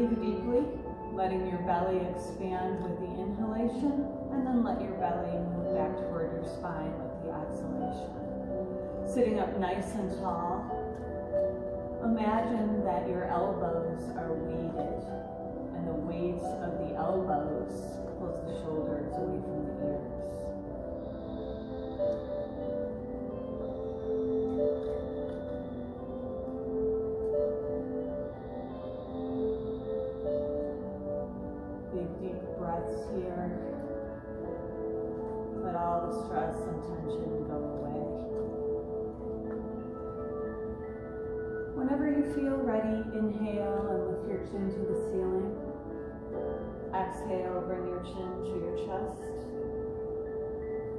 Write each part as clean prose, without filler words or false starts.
Breathe deeply, letting your belly expand with the inhalation, and then let your belly move back toward your spine with the exhalation. Sitting up nice and tall, imagine that your elbows are weighted, and the weights of the elbows pulls the shoulders away from the ears. Deep breaths here. Let all the stress and tension go away. Whenever you feel ready, inhale and lift your chin to the ceiling. Exhale, bring your chin to your chest.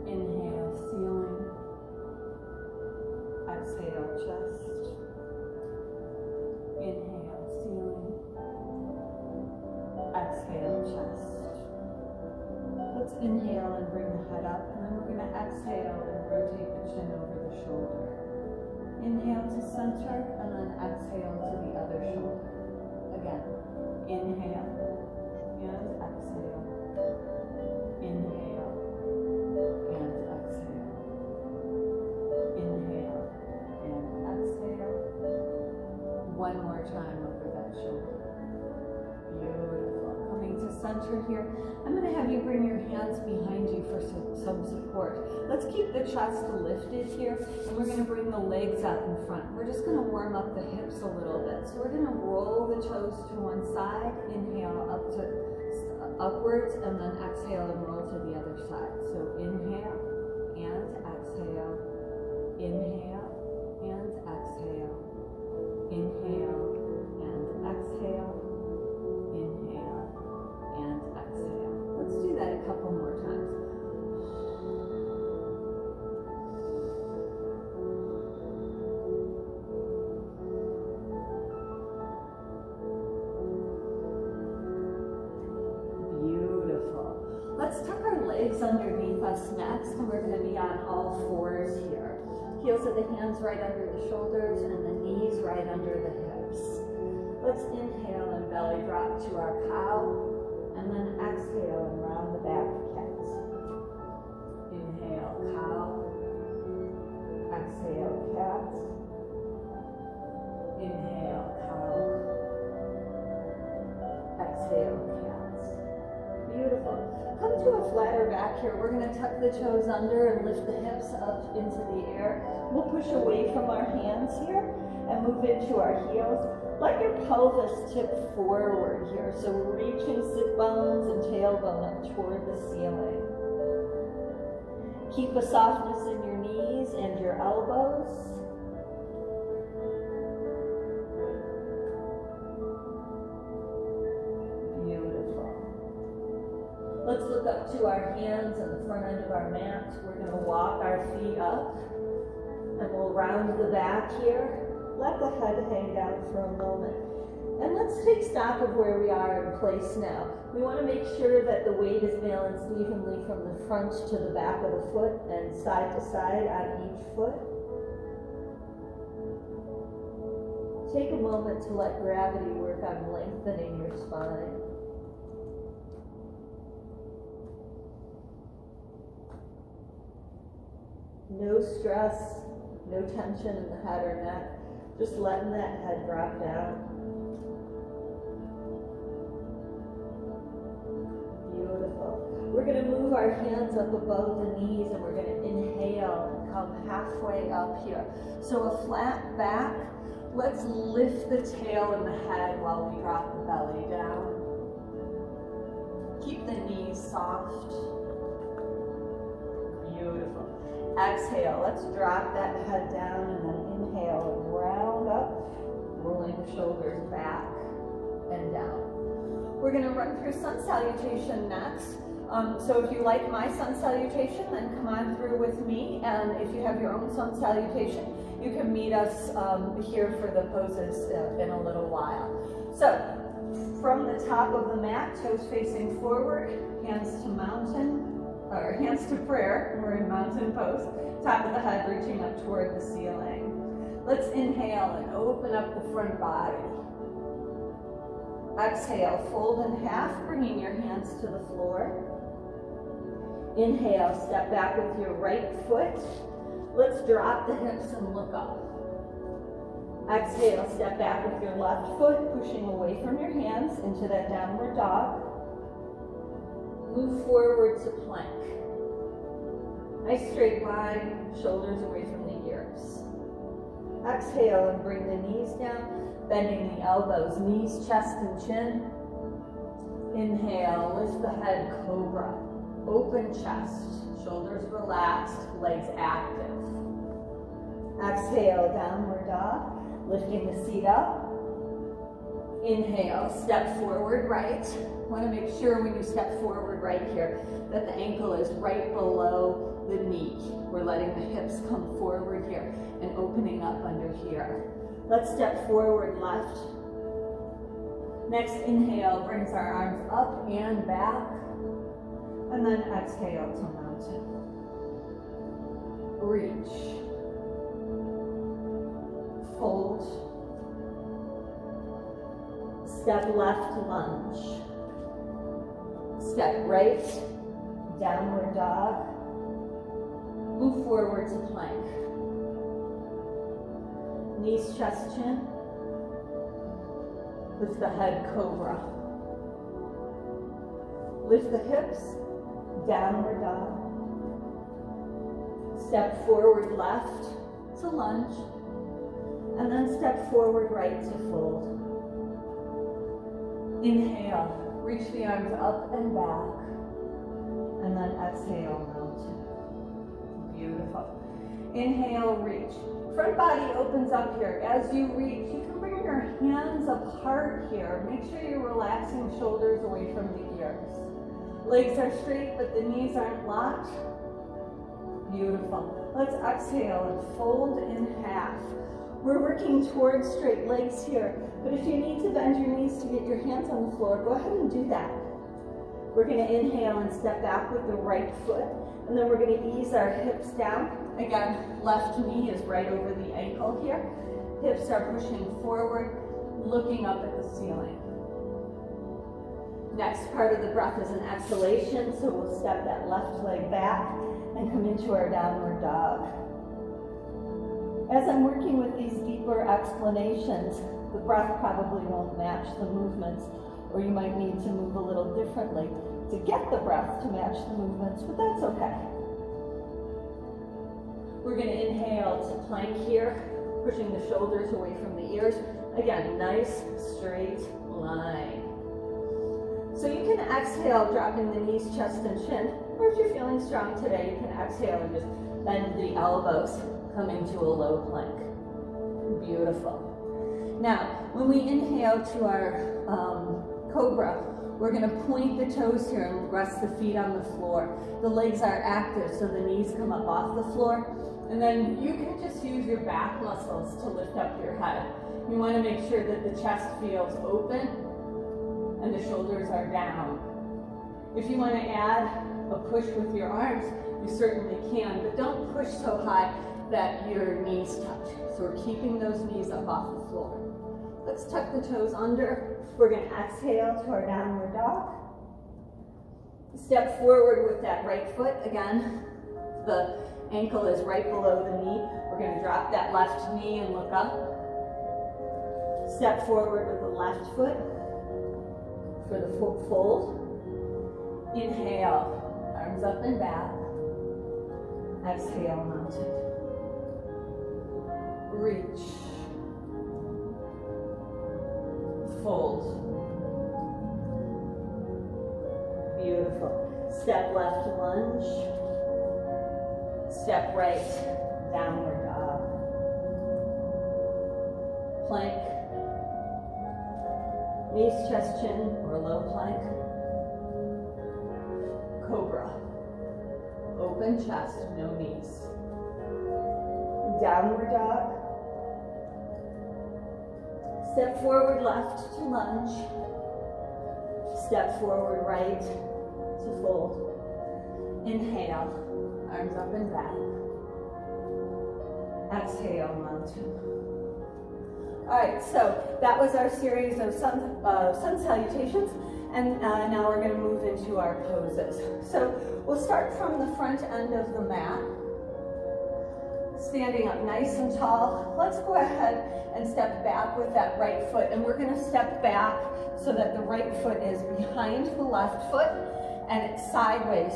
Inhale, ceiling. Exhale, chest. Inhale, ceiling. Exhale, chest. Let's inhale and bring the head up, and then we're going to exhale and rotate the chin over the shoulder. Inhale to center, and then exhale to the other shoulder. Again, inhale and exhale. Inhale and exhale. Inhale and exhale. One more time over that shoulder. Beautiful. Coming to center here, I'm going to have you bring your hands behind you for some support. Let's keep the chest lifted here, and we're going to bring the legs out in front. We're just going to warm up the hips a little bit. So we're going to roll the toes to one side, inhale up to upwards, and then exhale and roll to the other side. So inhale and exhale, inhale and exhale, inhale and exhale. Inhale and exhale. Let's do that a couple more times. Beautiful. Let's tuck our legs underneath us next, and we're going to be on all fours here. Heels of the hands right under the shoulders and the knees right under the hips. Let's inhale and belly drop to our cow, and then exhale and round the back cat. Inhale, cow. Exhale, cat. Inhale, cow. Exhale, cat. Beautiful. Come to a flatter back here. We're going to tuck the toes under and lift the hips up into the air. We'll push away from our hands here and move into our heels. Let your pelvis tip forward here. So we're reaching sit bones and tailbone up toward the ceiling. Keep a softness in your knees and your elbows. Beautiful. Let's look up to our hands and the front end of our mat. We're going to walk our feet up, and we'll round the back here. Let the head hang down for a moment. And let's take stock of where we are in place now. We want to make sure that the weight is balanced evenly from the front to the back of the foot and side to side on each foot. Take a moment to let gravity work on lengthening your spine. No stress, no tension in the head or neck. Just letting that head drop down. Beautiful. We're going to move our hands up above the knees, and we're going to inhale and come halfway up here. So a flat back. Let's lift the tail and the head while we drop the belly down. Keep the knees soft. Beautiful. Exhale, let's drop that head down, and then inhale and round up, rolling the shoulders back and down. We're going to run through sun salutation next. So if you like my sun salutation, then come on through with me, and if you have your own sun salutation, you can meet us here for the poses in a little while. So from the top of the mat, toes facing forward, hands to mountain, or hands to prayer. We're in mountain pose. Top of the head reaching up toward the ceiling. Let's inhale and open up the front body. Exhale, fold in half, bringing your hands to the floor. Inhale, step back with your right foot. Let's drop the hips and look up. Exhale, step back with your left foot, pushing away from your hands into that downward dog. Move forward to plank. Nice straight line, shoulders away from the ears. Exhale and bring the knees down, bending the elbows, knees, chest, and chin. Inhale, lift the head, cobra. Open chest, shoulders relaxed, legs active. Exhale, downward dog, lifting the seat up. Inhale, step forward right. Want to make sure when you step forward right here that the ankle is right below the knee. We're letting the hips come forward here and opening up under here. Let's step forward left. Next inhale brings our arms up and back. And then exhale to mountain. Reach. Fold. Step left, lunge. Step right, downward dog. Move forward to plank. Knees, chest, chin. Lift the head, cobra. Lift the hips, downward dog. Step forward left to lunge. And then step forward right to fold. Inhale, reach the arms up and back. And then exhale, mountain. Beautiful. Inhale, reach. Front body opens up here. As you reach, you can bring your hands apart here. Make sure you're relaxing shoulders away from the ears. Legs are straight, but the knees aren't locked. Beautiful. Let's exhale and fold in half. We're working towards straight legs here, but if you need to bend your knees to get your hands on the floor, go ahead and do that. We're going to inhale and step back with the right foot, and then we're going to ease our hips down. Again, left knee is right over the ankle here. Hips are pushing forward, looking up at the ceiling. Next part of the breath is an exhalation, so we'll step that left leg back and come into our downward dog. As I'm working with these deeper explanations, the breath probably won't match the movements, or you might need to move a little differently to get the breath to match the movements, but that's okay. We're going to inhale to plank here, pushing the shoulders away from the ears. Again, nice straight line. So you can exhale, dropping the knees, chest, and chin, or if you're feeling strong today, you can exhale and just bend the elbows, coming to a low plank. Beautiful. Now, when we inhale to our cobra, we're going to point the toes here and rest the feet on the floor. The legs are active, so the knees come up off the floor. And then you can just use your back muscles to lift up your head. You want to make sure that the chest feels open and the shoulders are down. If you want to add a push with your arms, you certainly can, but don't push so high that your knees touch. So we're keeping those knees up off the floor. Let's tuck the toes under. We're going to exhale to our downward dog. Step forward with that right foot. Again, the ankle is right below the knee. We're going to drop that left knee and look up. Step forward with the left foot for the fold. Inhale, arms up and back. Exhale, mountain. Reach. Fold. Beautiful. Step left, lunge. Step right, downward dog. Plank. Knees, chest, chin, or low plank. Cobra. Open chest, no knees. Downward dog. Step forward left to lunge. Step forward right to fold. Inhale, arms up and back. Exhale, mountain. All right, so that was our series of sun salutations, and now we're going to move into our poses. So we'll start from the front end of the mat, standing up nice and tall. Let's go ahead and step back with that right foot, and we're going to step back so that the right foot is behind the left foot, and it's sideways,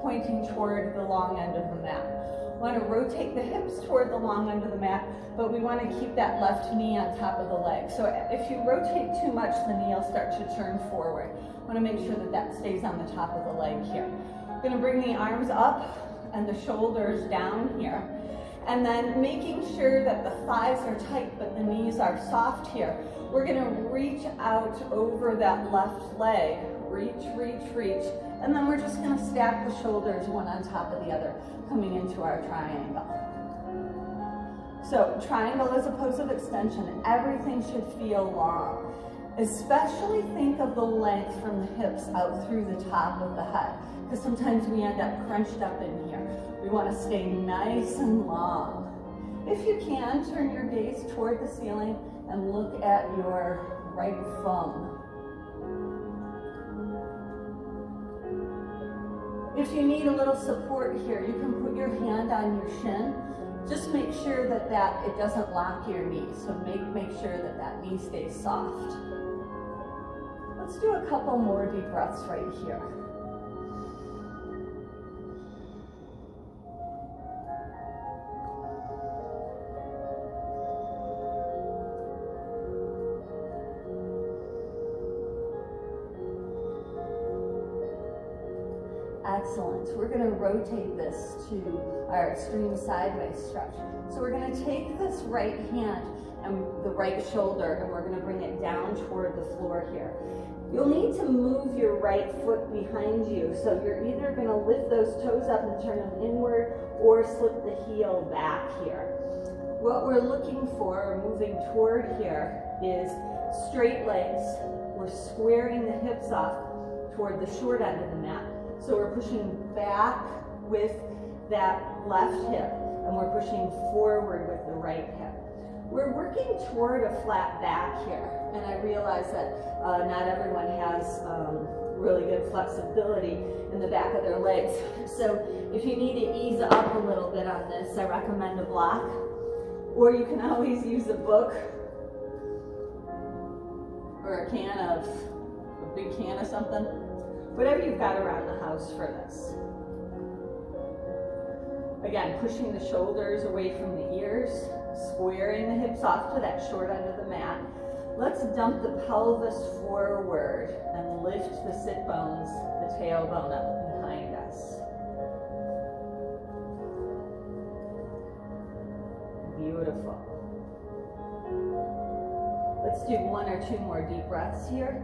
pointing toward the long end of the mat. We want to rotate the hips toward the long end of the mat, but we want to keep that left knee on top of the leg. So if you rotate too much, the knee will start to turn forward. We want to make sure that that stays on the top of the leg here. We're going to bring the arms up and the shoulders down here. And then making sure that the thighs are tight, but the knees are soft here. We're going to reach out over that left leg. Reach, reach, reach. And then we're just going to stack the shoulders one on top of the other, coming into our triangle. So triangle is a pose of extension. Everything should feel long. Especially think of the length from the hips out through the top of the head, because sometimes we end up crunched up in here. We want to stay nice and long. If you can, turn your gaze toward the ceiling and look at your right thumb. If you need a little support here, you can put your hand on your shin. Just make sure that it doesn't lock your knee. So make sure that that knee stays soft. Let's do a couple more deep breaths right here. Excellent. We're going to rotate this to our extreme sideways stretch. So we're going to take this right hand and the right shoulder, and we're going to bring it down toward the floor here. You'll need to move your right foot behind you. So you're either going to lift those toes up and turn them inward, or slip the heel back here. What we're looking for, or moving toward here, is straight legs. We're squaring the hips off toward the short end of the mat. So we're pushing back with that left hip, and we're pushing forward with the right hip. We're working toward a flat back here, and I realize that not everyone has really good flexibility in the back of their legs. So if you need to ease up a little bit on this, I recommend a block, or you can always use a book or a big can of something. Whatever you've got around the house for this. Again, pushing the shoulders away from the ears, squaring the hips off to that short end of the mat. Let's dump the pelvis forward and lift the sit bones, the tailbone up behind us. Beautiful. Let's do one or two more deep breaths here.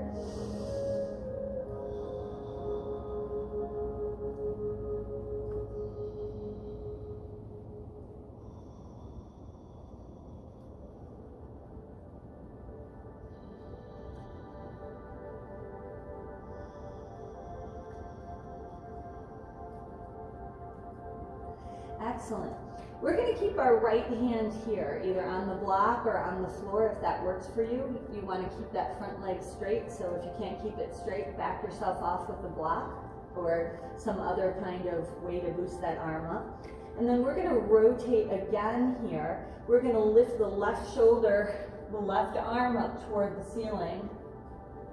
Excellent. We're going to keep our right hand here, either on the block or on the floor if that works for you. You want to keep that front leg straight, so if you can't keep it straight, back yourself off with the block or some other kind of way to boost that arm up. And then we're going to rotate again here. We're going to lift the left shoulder, the left arm up toward the ceiling,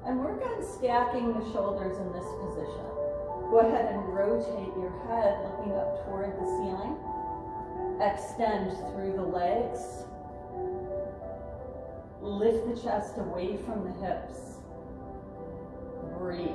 and work on stacking the shoulders in this position. Go ahead and rotate your head looking up toward the ceiling. Extend through the legs. Lift the chest away from the hips. Breathe.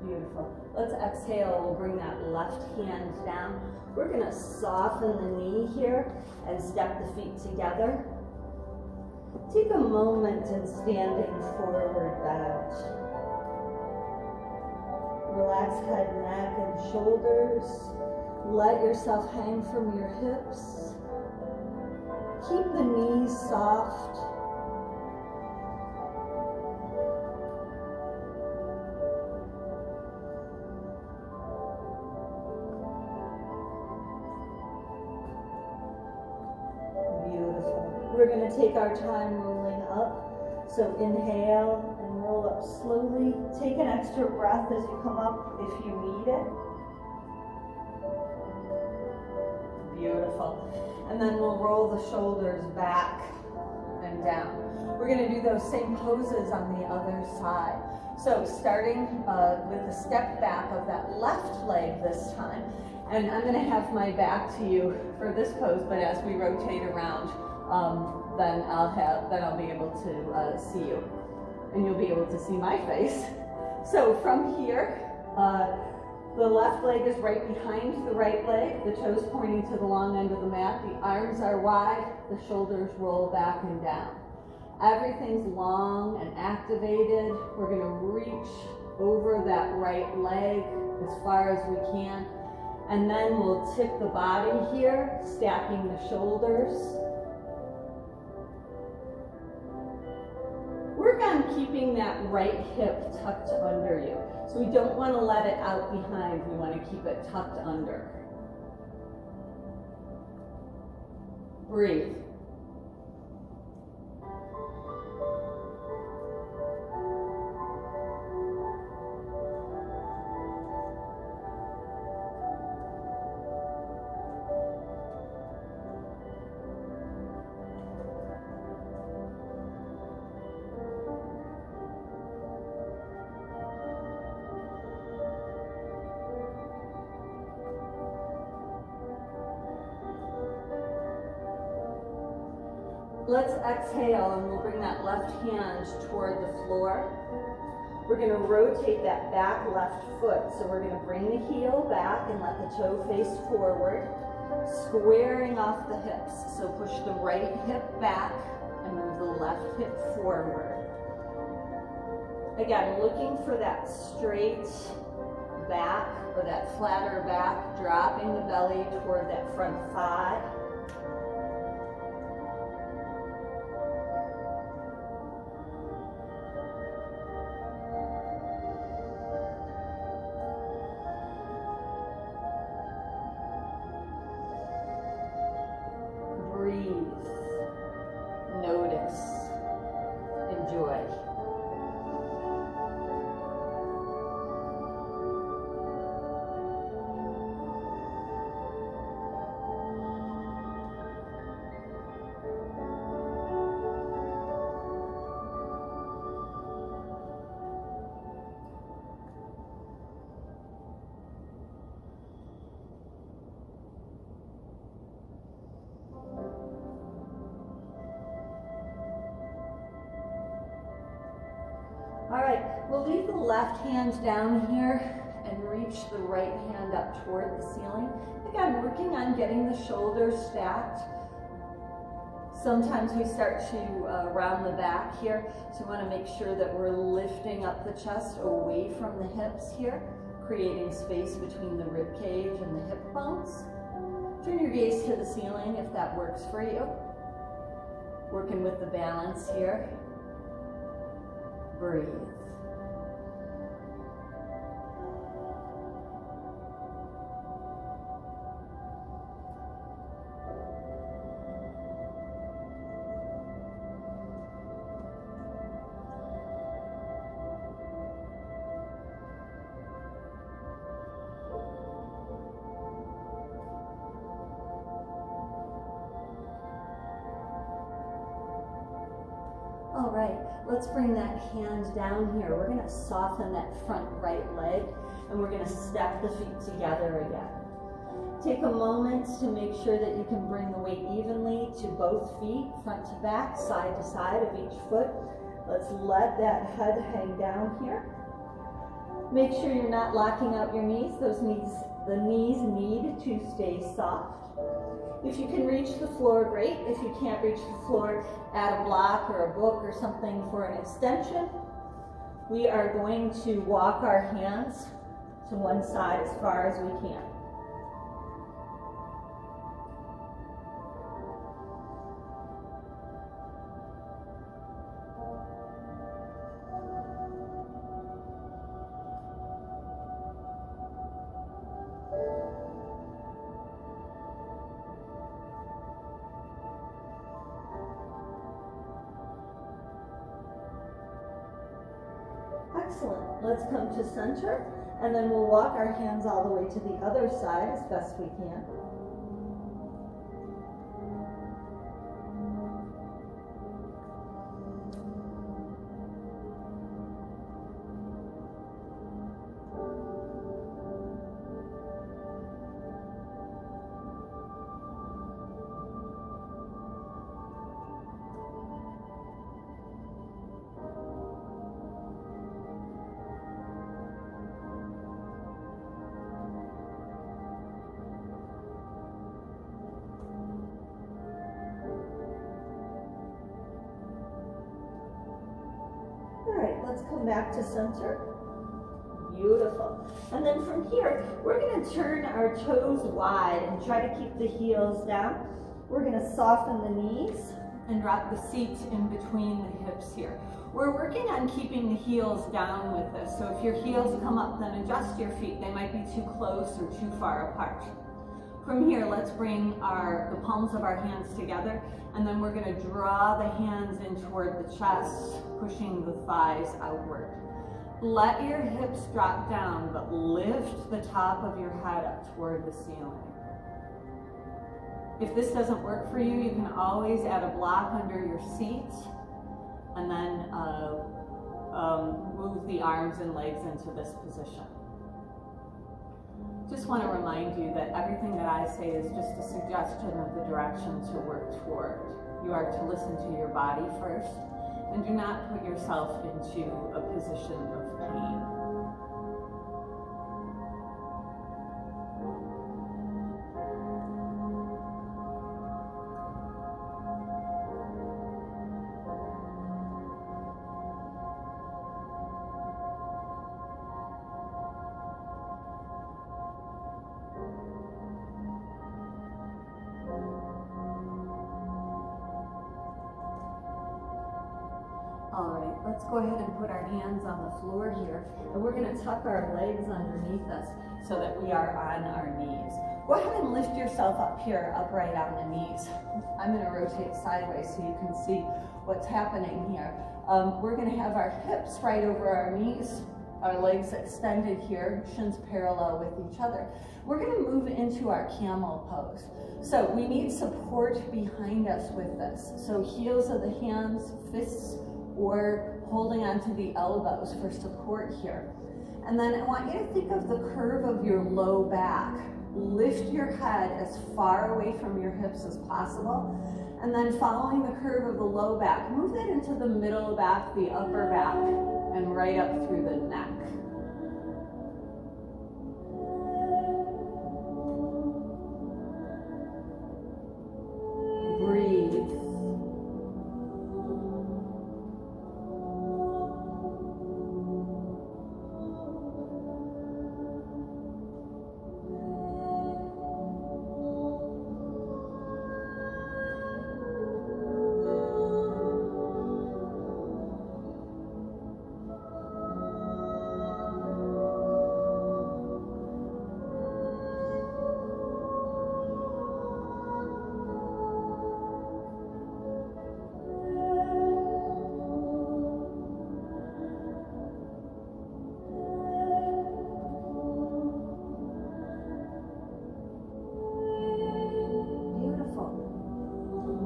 Beautiful. Let's exhale. We'll bring that left hand down. We're going to soften the knee here and step the feet together. Take a moment in standing forward bend. Relax head, neck, and shoulders. Let yourself hang from your hips. Keep the knees soft. Beautiful. We're going to take our time rolling up. So inhale and roll up slowly. Take an extra breath as you come up if you need it. Beautiful. And then we'll roll the shoulders back and down. We're going to do those same poses on the other side. So starting with the step back of that left leg this time. And I'm going to have my back to you for this pose, but as we rotate around, then I'll be able to see you, and you'll be able to see my face. So from here, the left leg is right behind the right leg, the toes pointing to the long end of the mat, the arms are wide, the shoulders roll back and down. Everything's long and activated. We're going to reach over that right leg as far as we can, and then we'll tip the body here, stacking the shoulders. Work on keeping that right hip tucked under you. So we don't want to let it out behind. We want to keep it tucked under. Breathe. Let's exhale, and we'll bring that left hand toward the floor. We're going to rotate that back left foot. So we're going to bring the heel back and let the toe face forward, squaring off the hips. So push the right hip back and move the left hip forward. Again, looking for that straight back or that flatter back, dropping the belly toward that front thigh. All right, we'll leave the left hand down here and reach the right hand up toward the ceiling. Again, working on getting the shoulders stacked. Sometimes we start to round the back here, so we want to make sure that we're lifting up the chest away from the hips here, creating space between the rib cage and the hip bones. Turn your gaze to the ceiling if that works for you. Working with the balance here. Breathe. All right, let's bring that hand down here. We're going to soften that front right leg, and we're going to step the feet together again. Take a moment to make sure that you can bring the weight evenly to both feet, front to back, side to side of each foot. Let's let that head hang down here. Make sure you're not locking out your knees. The knees need to stay soft. If you can reach the floor, great. If you can't reach the floor, add a block or a book or something for an extension. We are going to walk our hands to one side as far as we can. Excellent. Let's come to center, and then we'll walk our hands all the way to the other side as best we can. Let's come back to center. Beautiful. And then from here, we're going to turn our toes wide and try to keep the heels down. We're going to soften the knees and drop the seat in between the hips here. We're working on keeping the heels down with this. So if your heels come up, then adjust your feet. They might be too close or too far apart. From here, let's bring the palms of our hands together, and then we're going to draw the hands in toward the chest, pushing the thighs outward. Let your hips drop down, but lift the top of your head up toward the ceiling. If this doesn't work for you, you can always add a block under your seat, and then move the arms and legs into this position. Just want to remind you that everything that I say is just a suggestion of the direction to work toward. You are to listen to your body first, and do not put yourself into a position of pain. All right, let's go ahead and put our hands on the floor here, and we're going to tuck our legs underneath us so that we are on our knees. Go ahead and lift yourself up here, upright on the knees. I'm going to rotate sideways so you can see what's happening here. We're going to have our hips right over our knees, our legs extended here, shins parallel with each other. We're going to move into our camel pose. So we need support behind us with this. So heels of the hands, fists, or holding onto the elbows for support here. And then I want you to think of the curve of your low back. Lift your head as far away from your hips as possible. And then following the curve of the low back, move that into the middle back, the upper back, and right up through the neck. Breathe.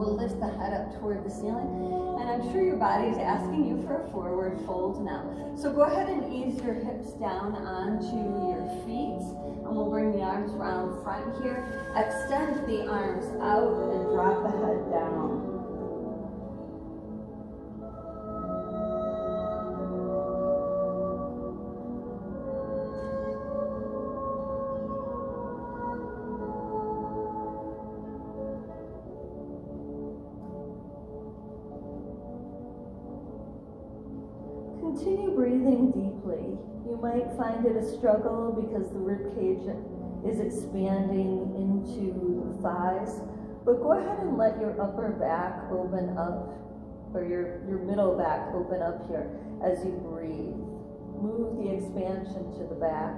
Lift the head up toward the ceiling, and I'm sure your body's asking you for a forward fold now. So go ahead and ease your hips down onto your feet, and we'll bring the arms around front here. Extend the arms out and drop the head down. continue breathing deeply. You might find it a struggle because the rib cage is expanding into the thighs, but go ahead and let your upper back open up, or your middle back open up here as you breathe. Move the expansion to the back.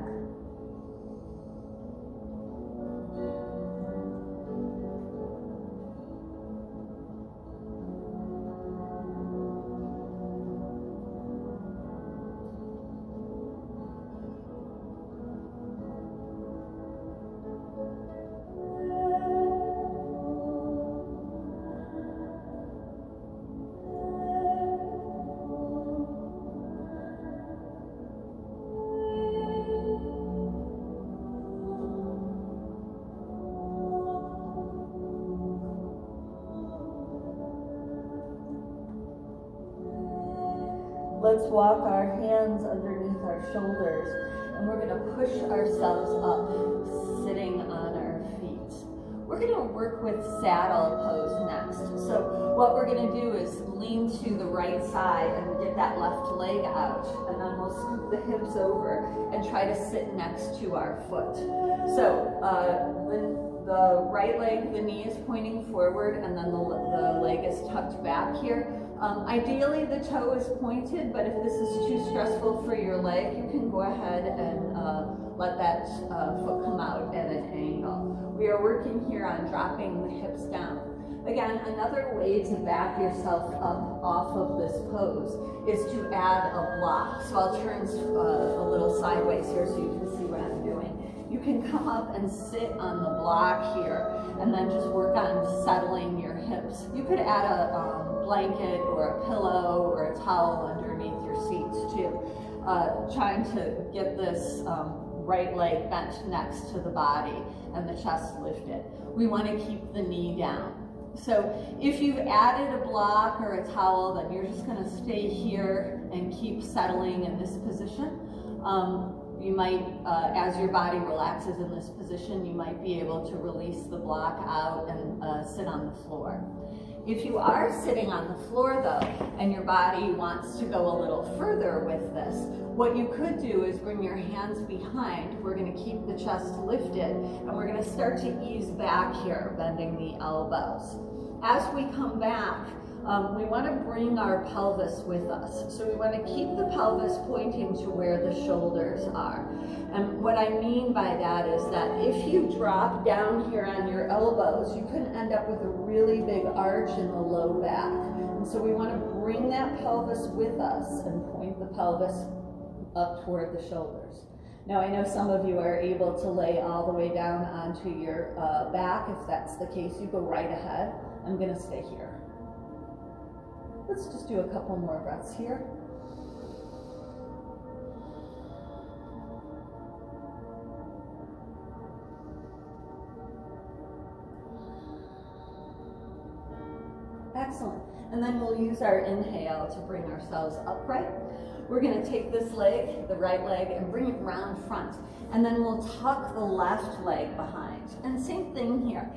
Let's walk our hands underneath our shoulders, and we're going to push ourselves up, sitting on our feet. We're going to work with saddle pose next. So what we're going to do is lean to the right side and get that left leg out, and then we'll scoop the hips over and try to sit next to our foot. So the right leg, the knee is pointing forward, and then the leg is tucked back here. Ideally, the toe is pointed, but if this is too stressful for your leg, you can go ahead and let that foot come out at an angle. We are working here on dropping the hips down. Again, another way to back yourself up off of this pose is to add a block. So I'll turn a little sideways here so you can see what I'm doing. You can come up and sit on the block here and then just work on settling your hips. You could add a blanket or a pillow or a towel underneath your seats too. Trying to get this right leg bent next to the body and the chest lifted. We want to keep the knee down. So if you've added a block or a towel, then you're just going to stay here and keep settling in this position. You might, as your body relaxes in this position, you might be able to release the block out and sit on the floor. If you are sitting on the floor though, and your body wants to go a little further with this, what you could do is bring your hands behind. We're going to keep the chest lifted, and we're going to start to ease back here, bending the elbows. As we come back, we want to bring our pelvis with us. So we want to keep the pelvis pointing to where the shoulders are. And what I mean by that is that if you drop down here on your elbows, you can end up with a really big arch in the low back. And so we want to bring that pelvis with us and point the pelvis up toward the shoulders. Now I know some of you are able to lay all the way down onto your back. If that's the case, you go right ahead. I'm going to stay here. Let's just do a couple more breaths here. Excellent. And then we'll use our inhale to bring ourselves upright. We're going to take this leg, the right leg, and bring it round front. And then we'll tuck the left leg behind. And same thing here.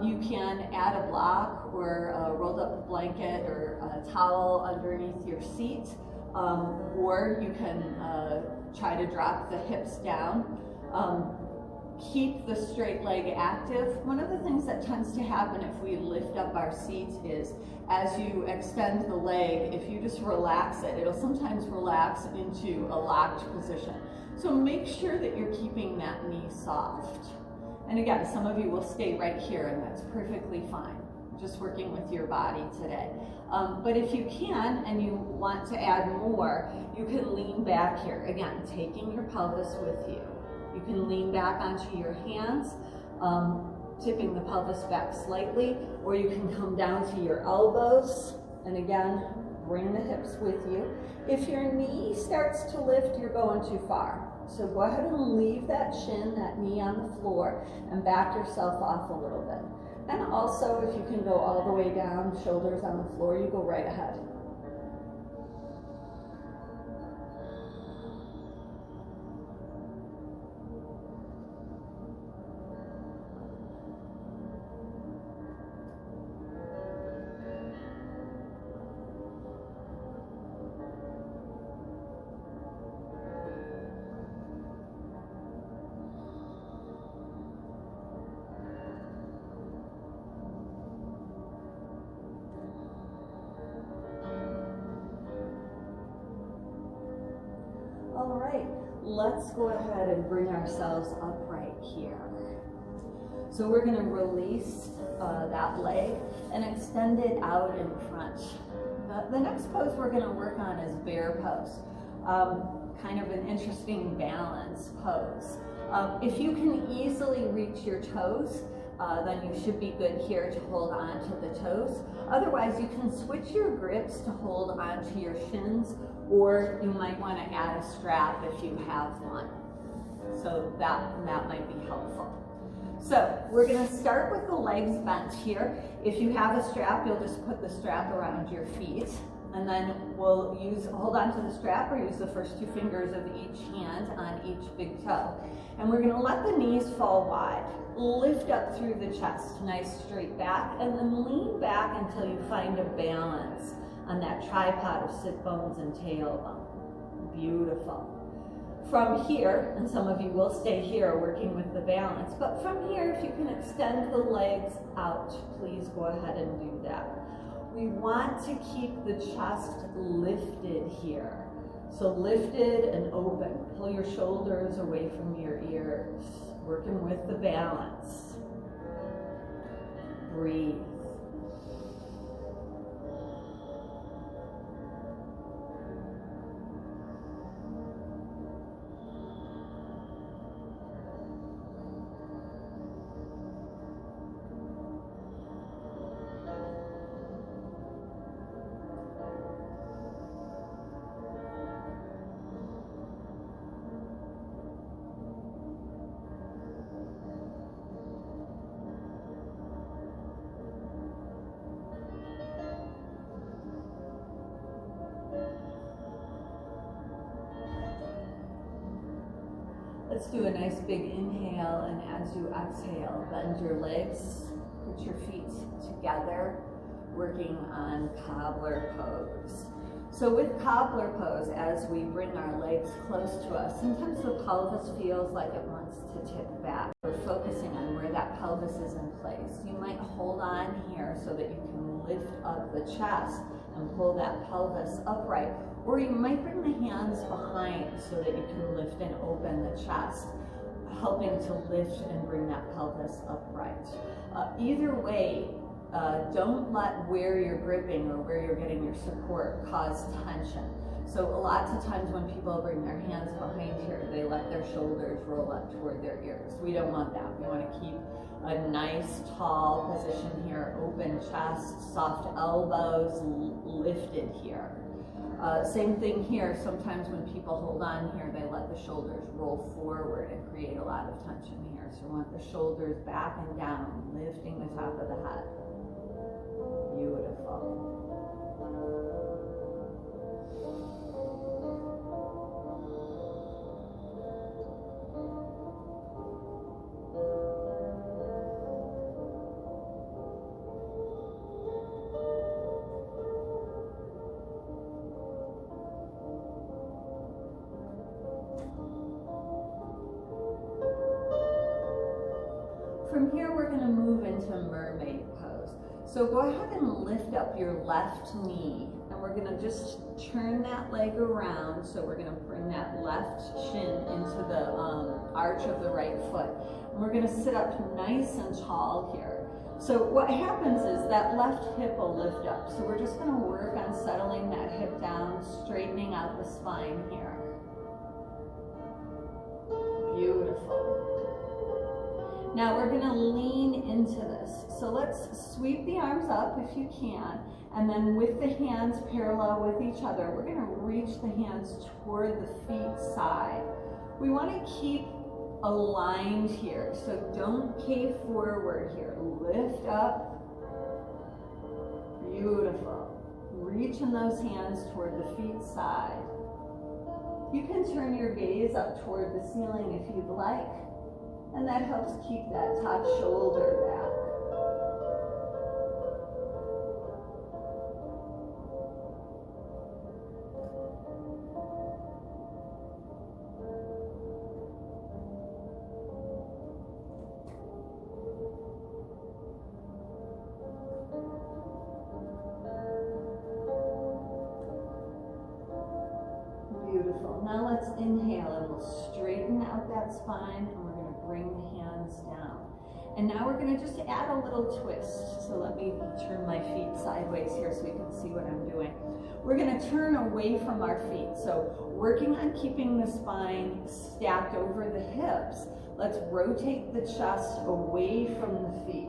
You can add a block or a rolled up blanket or a towel underneath your seat, or you can try to drop the hips down. Keep the straight leg active. One of the things that tends to happen if we lift up our seats is as you extend the leg, if you just relax it, it'll sometimes relax into a locked position. So make sure that you're keeping that knee soft. And again, some of you will stay right here, and that's perfectly fine. Just working with your body today. But if you can, and you want to add more, you can lean back here. Again, taking your pelvis with you. You can lean back onto your hands, tipping the pelvis back slightly, or you can come down to your elbows, and again, bring the hips with you. If your knee starts to lift, you're going too far. So go ahead and leave that shin, that knee on the floor, and back yourself off a little bit. And also, if you can go all the way down, shoulders on the floor, you go right ahead. All right, let's go ahead and bring ourselves upright here. So we're going to release that leg and extend it out in front. The next pose we're going to work on is bear pose. Kind of an interesting balance pose. If you can easily reach your toes, then you should be good here to hold on to the toes. Otherwise, you can switch your grips to hold on to your shins, or you might want to add a strap if you have one. So that might be helpful. So we're going to start with the legs bent here. If you have a strap, you'll just put the strap around your feet, and then we'll hold on to the strap or use the first 2 fingers of each hand on each big toe. And we're going to let the knees fall wide. Lift up through the chest, nice straight back, and then lean back until you find a balance on that tripod of sit bones and tailbone. Beautiful. From here, and some of you will stay here working with the balance, but from here, if you can extend the legs out, please go ahead and do that. We want to keep the chest lifted here. So lifted and open. Pull your shoulders away from your ears. Working with the balance. Breathe. Let's do a nice big inhale, and as you exhale, bend your legs, put your feet together, working on cobbler pose. So with cobbler pose, as we bring our legs close to us, sometimes the pelvis feels like it wants to tip back. We're focusing on where that pelvis is in place. You might hold on here so that you can lift up the chest and pull that pelvis upright. Or you might bring the hands behind so that you can lift and open the chest, helping to lift and bring that pelvis upright. Either way, don't let where you're gripping or where you're getting your support cause tension. So lots of times when people bring their hands behind here, they let their shoulders roll up toward their ears. We don't want that. We want to keep a nice tall position here, open chest, soft elbows, lifted here. Same thing here. Sometimes when people hold on here, they let the shoulders roll forward and create a lot of tension here. So we want the shoulders back and down, lifting the top of the head. Beautiful. From here, we're going to move into mermaid pose. So go ahead and lift up your left knee, and we're going to just turn that leg around. So we're going to bring that left shin into the arch of the right foot. And we're going to sit up nice and tall here. So what happens is that left hip will lift up. So we're just going to work on settling that hip down, straightening out the spine here. Beautiful. Now we're going to lean into this. So let's sweep the arms up if you can, and then with the hands parallel with each other, we're going to reach the hands toward the feet side. We want to keep aligned here, so don't cave forward here. Lift up. Beautiful. Reaching those hands toward the feet side. You can turn your gaze up toward the ceiling if you'd like. And that helps keep that top shoulder back. Beautiful. Now let's inhale. spine, and we're gonna bring the hands down. And now we're gonna just add a little twist. So let me turn my feet sideways here so you can see what I'm doing. We're gonna turn away from our feet. So working on keeping the spine stacked over the hips, let's rotate the chest away from the feet.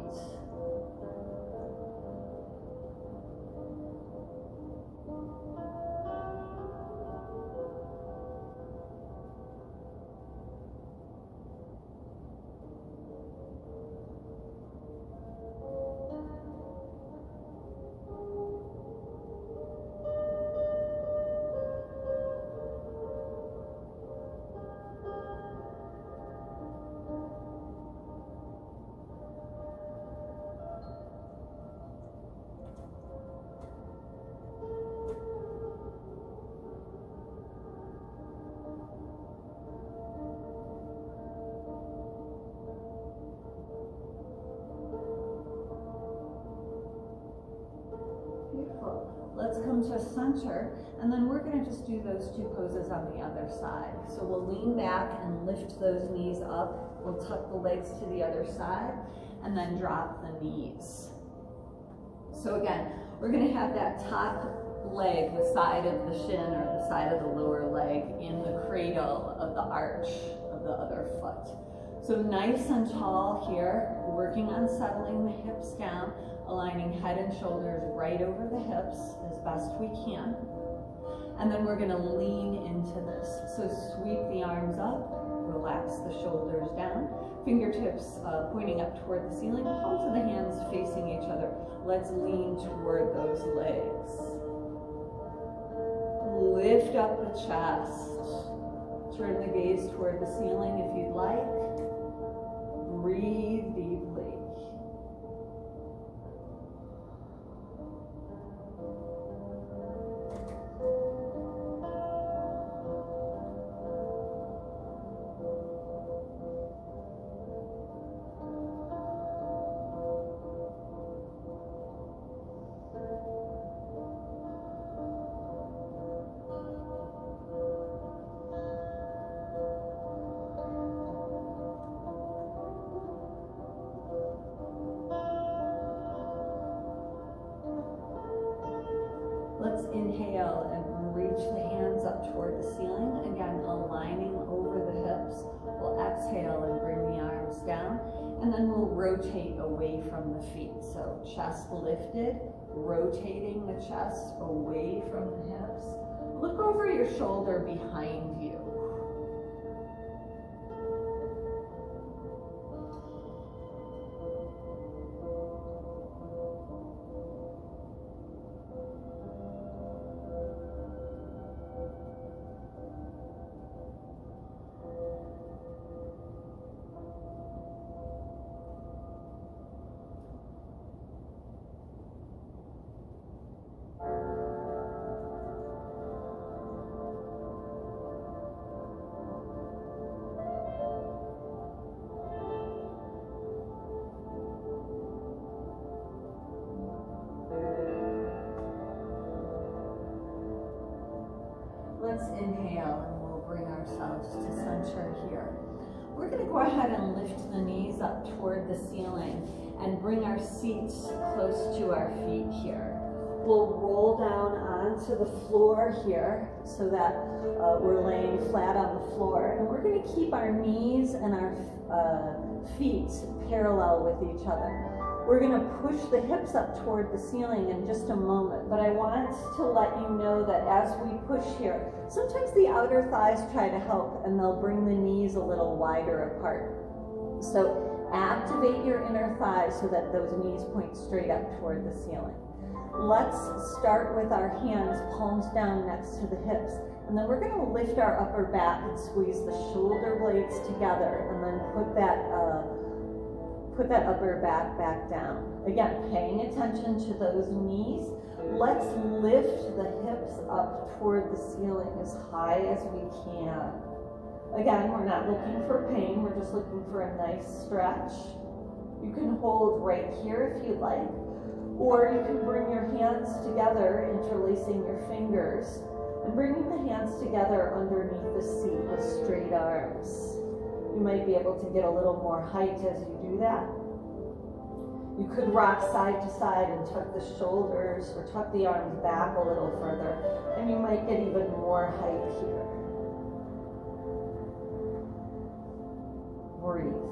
Let's come to center, and then we're going to just do those two poses on the other side. So we'll lean back and lift those knees up. We'll tuck the legs to the other side, and then drop the knees. So again, we're going to have that top leg, the side of the shin or the side of the lower leg, in the cradle of the arch of the other foot. So nice and tall here, working on settling the hips down, aligning head and shoulders right over the hips as best we can. And then we're gonna lean into this. So sweep the arms up, relax the shoulders down, fingertips pointing up toward the ceiling, palms of the hands facing each other. Let's lean toward those legs. Lift up the chest. Turn the gaze toward the ceiling if you'd like. Breathe deeply. Let's inhale and reach the hands up toward the ceiling. Again, aligning over the hips. We'll exhale and bring the arms down. And then we'll rotate away from the feet. So chest lifted, rotating the chest away from the hips. Look over your shoulder behind you. Let's inhale and we'll bring ourselves to center here. We're going to go ahead and lift the knees up toward the ceiling and bring our seats close to our feet here. We'll roll down onto the floor here so that we're laying flat on the floor. And we're going to keep our knees and our feet parallel with each other. We're going to push the hips up toward the ceiling in just a moment, but I want to let you know that as we push here, sometimes the outer thighs try to help and they'll bring the knees a little wider apart. So activate your inner thighs so that those knees point straight up toward the ceiling. Let's start with our hands palms down next to the hips, and then we're going to lift our upper back and squeeze the shoulder blades together, and then put that upper back down. Again, paying attention to those knees. Let's lift the hips up toward the ceiling as high as we can. Again, we're not looking for pain, we're just looking for a nice stretch. You can hold right here if you'd like, or you can bring your hands together, interlacing your fingers, and bringing the hands together underneath the seat with straight arms. You might be able to get a little more height as you do that. You could rock side to side and tuck the shoulders or tuck the arms back a little further, and you might get even more height here. Breathe.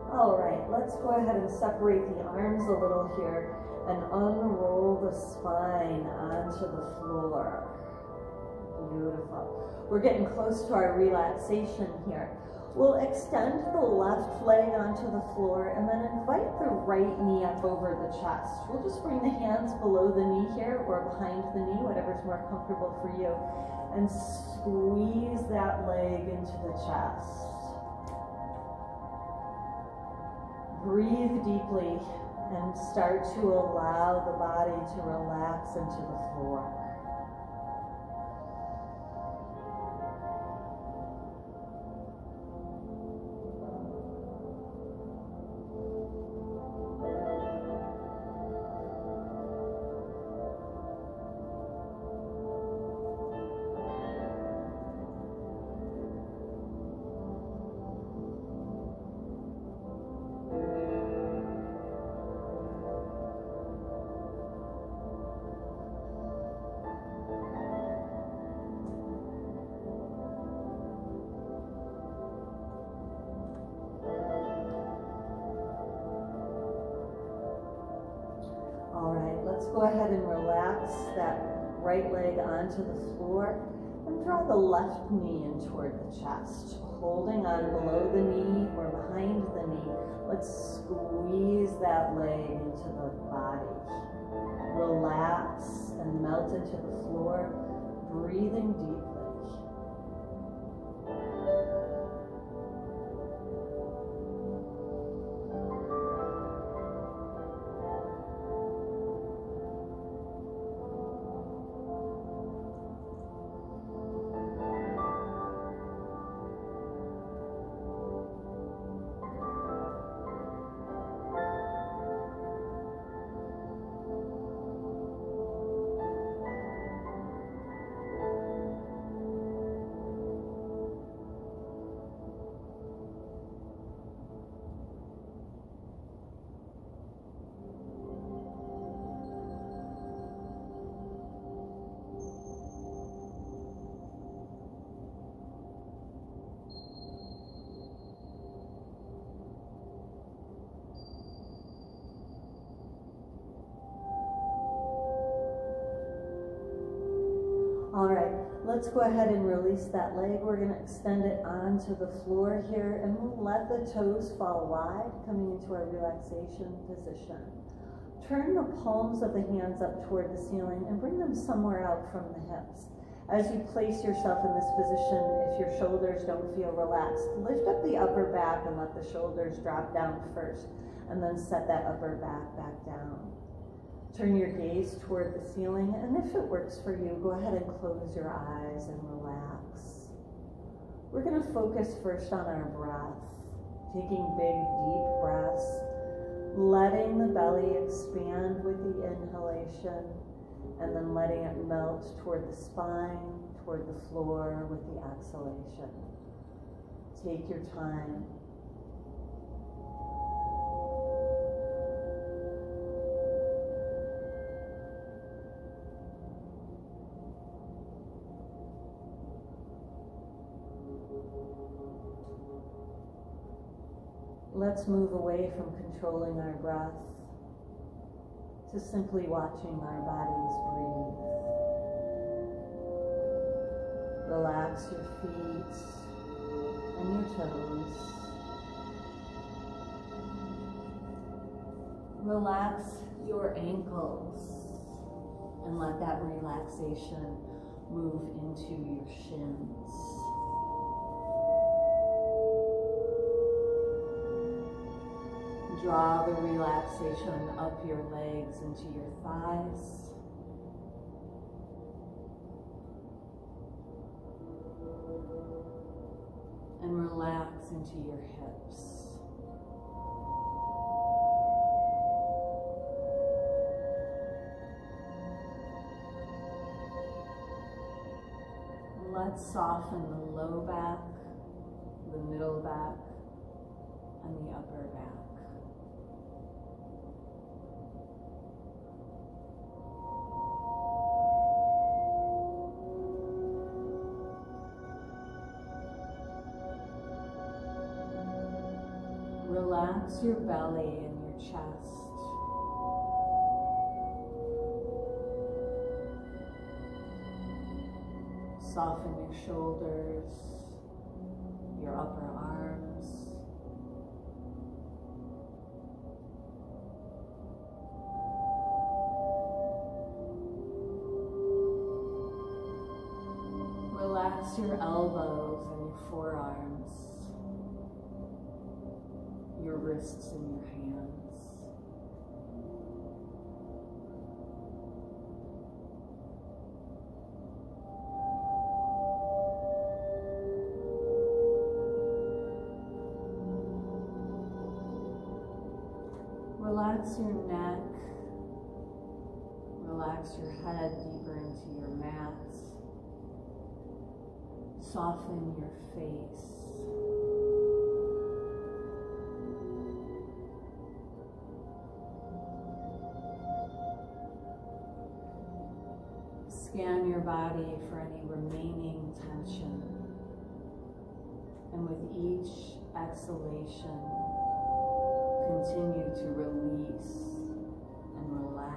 All right, let's go ahead and separate the arms a little here and unroll the spine onto the floor. Beautiful. We're getting close to our relaxation here. We'll extend the left leg onto the floor and then invite the right knee up over the chest. We'll just bring the hands below the knee here or behind the knee, whatever's more comfortable for you, and squeeze that leg into the chest. Breathe deeply and start to allow the body to relax into the floor. Let's go ahead and relax that right leg onto the floor and draw the left knee in toward the chest. Holding on below the knee or behind the knee, let's squeeze that leg into the body. Relax and melt into the floor, breathing deeply. All right, let's go ahead and release that leg. We're going to extend it onto the floor here, and we'll let the toes fall wide, coming into our relaxation position. Turn the palms of the hands up toward the ceiling and bring them somewhere out from the hips. As you place yourself in this position, if your shoulders don't feel relaxed, lift up the upper back and let the shoulders drop down first, and then set that upper back down. Turn your gaze toward the ceiling, and if it works for you, go ahead and close your eyes and relax. We're going to focus first on our breath, taking big, deep breaths, letting the belly expand with the inhalation, and then letting it melt toward the spine, toward the floor with the exhalation. Take your time. Let's move away from controlling our breath to simply watching our bodies breathe. Relax your feet and your toes. Relax your ankles and let that relaxation move into your shins. Draw the relaxation up your legs into your thighs. And relax into your hips. Let's soften the low back, the middle back, and the upper back. Relax your belly and your chest. Soften your shoulders, your upper arms. Relax your elbows and your forearms, your wrists and your hands. Relax your neck, relax your head deeper into your mat, soften your face. Scan your body for any remaining tension, and with each exhalation, continue to release and relax.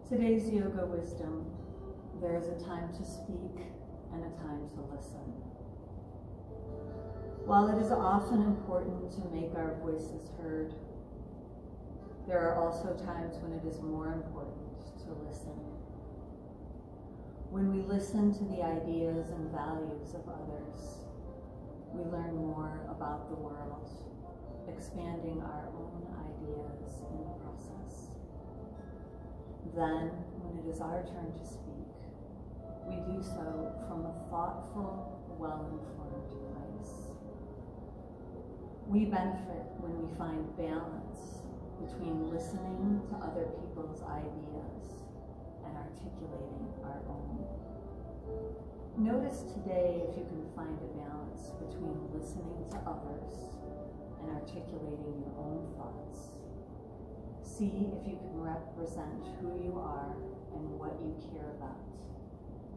Today's yoga wisdom: there is a time to speak and a time to listen. While it is often important to make our voices heard, there are also times when it is more important to listen. When we listen to the ideas and values of others, we learn more about the world, expanding our own ideas in the process. Then, when it is our turn to speak, we do so from a thoughtful, well-informed place. We benefit when we find balance between listening to other people's ideas and articulating our own. Notice today if you can find a balance between listening to others and articulating your own thoughts. See if you can represent who you are and what you care about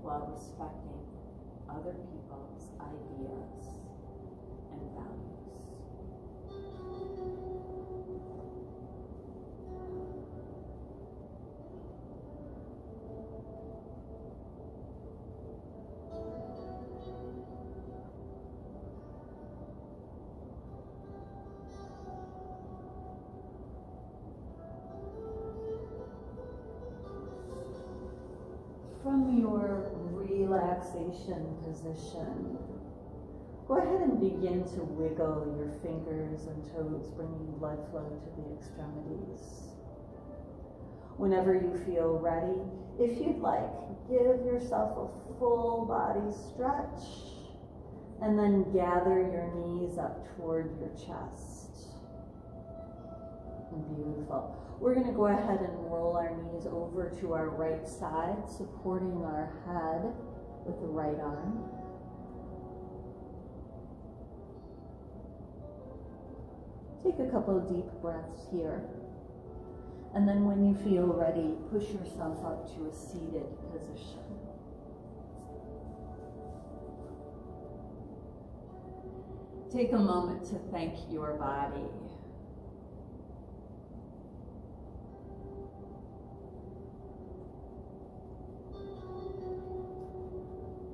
while respecting other people's ideas and values. From your relaxation position, go ahead and begin to wiggle your fingers and toes, bringing blood flow to the extremities. Whenever you feel ready, if you'd like, give yourself a full body stretch, and then gather your knees up toward your chest. Beautiful. We're going to go ahead and roll our knees over to our right side, supporting our head with the right arm. Take a couple of deep breaths here. And then when you feel ready, push yourself up to a seated position. Take a moment to thank your body.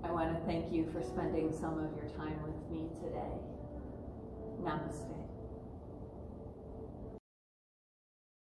I want to thank you for spending some of your time with me today. Namaste.